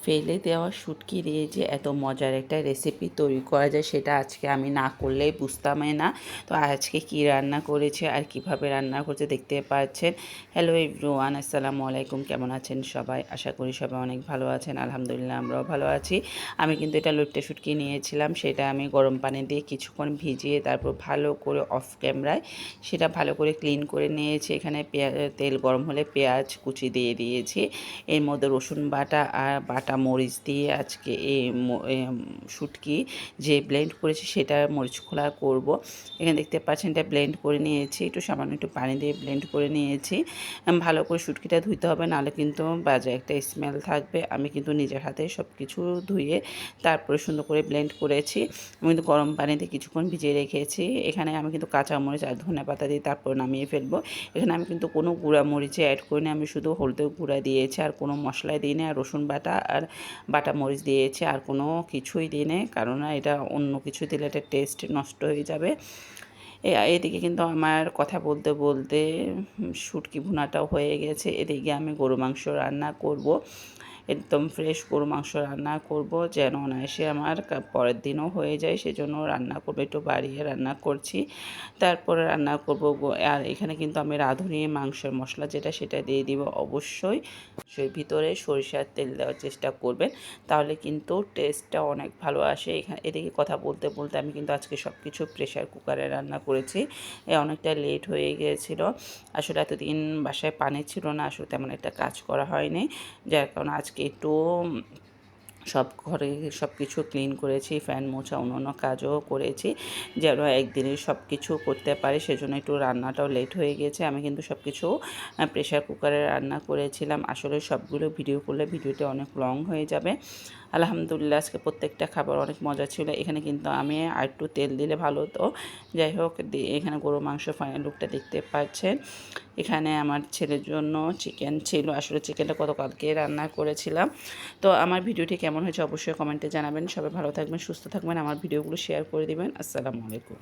ফেলে দেওয়া শুটকি দিয়ে যে এত মজার একটা রেসিপি তৈরি করা যায় সেটা আজকে আমি না করলেই বুঝতামই না। তো আজকে কি রান্না করেছে আর কিভাবে রান্না করছে দেখতে পাচ্ছেন। হ্যালো এভরিওয়ান, আসসালামু আলাইকুম। কেমন আছেন সবাই? আশা করি সবাই অনেক ভালো আছেন। আলহামদুলিল্লাহ আমরাও ভালো আছি। আমি কিন্তু এটা লইট্টা শুটকি নিয়েছিলাম, সেটা আমি গরম পানি দিয়ে কিছুক্ষণ ভিজিয়ে তারপর ভালো করে অফ ক্যামেরায় সেটা ভালো করে ক্লিন করে নিয়েছি। এখানে তেল গরম হলে পেঁয়াজ কুচি দিয়ে দিয়েছি, এর মধ্যে রসুন বাটা আর বাটা মরিচ দিয়ে আজকে এই শুটকি যে ব্লেন্ড করেছি সেটা মরিচ খোলা করব। এখানে দেখতে পাচ্ছেন এটা ব্লেন্ড করে নিয়েছি, একটু সামান্য একটু পানি দিয়ে ব্লেন্ড করে নিয়েছি। ভালো করে শুটকিটা ধুইতে হবে, নাহলে কিন্তু বাজে একটা স্মেল থাকবে। আমি কিন্তু নিজের হাতে সব কিছু ধুয়ে তারপরে সুন্দর করে ব্লেন্ড করেছি। আমি কিন্তু গরম পানিতে কিছুক্ষণ ভিজিয়ে রেখেছি। এখানে আমি কিন্তু কাঁচামরিচ আর ধনে পাতা দিয়ে তারপর নামিয়ে ফেলবো। এখানে আমি কিন্তু কোনো গুঁড়া মরিচে অ্যাড করিনি, আমি শুধু হলুদের গুঁড়া দিয়েছি আর কোনো মশলাই দিইনি, আর রসুন বাটা আর বাটা মরিচ দিয়েছি, আর কোনো কিছুই দিইনি, কারণ এটা অন্য কিছু দিলে এটা টেস্ট নষ্ট হয়ে যাবে। এদিকে কিন্তু আমার কথা বলতে বলতে শুটকি ভুনাটাও হয়ে গেছে। এদিকে আমি গরু মাংস রান্না করব, একদম ফ্রেশ গরু মাংস রান্না করব যেন অনায়াসে আমার পরের দিনও হয়ে যায়, সেজন্য রান্না করবো, একটু বাড়িয়ে রান্না করছি। তারপরে রান্না করব। আর এখানে কিন্তু আমি রাঁধুনি মাংসের মশলা যেটা সেটা দিয়ে দিব অবশ্যই। সেই ভিতরে সরিষার তেল দেওয়ার চেষ্টা করবেন, তাহলে কিন্তু টেস্টটা অনেক ভালো আসে। এদিকে কথা বলতে বলতে আমি কিন্তু আজকে সব কিছু প্রেশার কুকারে রান্না করেছি। অনেকটা লেট হয়ে গিয়েছিল, আসলে এতদিন বাসায় পানি ছিল না, আসলে তেমন একটা কাজ করা হয়নি, যার কারণে আজকে একটু সব ঘরে সব কিছু ক্লিন করেছি, ফ্যান মোছা অন্য কাজও করেছি যেন একদিনে সব কিছু করতে পারি, সেজন্য একটু রান্নাটাও লেট হয়ে গেছে। আমি কিন্তু সব কিছু প্রেশার কুকারে রান্না করেছিলাম, আসলে সবগুলো ভিডিও করলে ভিডিওটা অনেক লং হয়ে যাবে। আলহামদুলিল্লাহ আজকে প্রত্যেকটা খাবার অনেক মজা ছিল। এখানে কিন্তু আমি আর একটু তেল দিলে ভালো হতো, যাই হোক। এখানে গরু মাংস ফাইনাল লুকটা দেখতে পাচ্ছেন। এখানে আমার ছেলের জন্য চিকেন ছিল, আসলে চিকেনটা গতকালকে রান্না করেছিলাম। তো আমার ভিডিওটি কেমন হয়েছে অবশ্যই কমেন্টে জানাবেন। সবাই ভালো থাকবেন, সুস্থ থাকবেন, আমার ভিডিওগুলো শেয়ার করে দিবেন। আসসালামু আলাইকুম।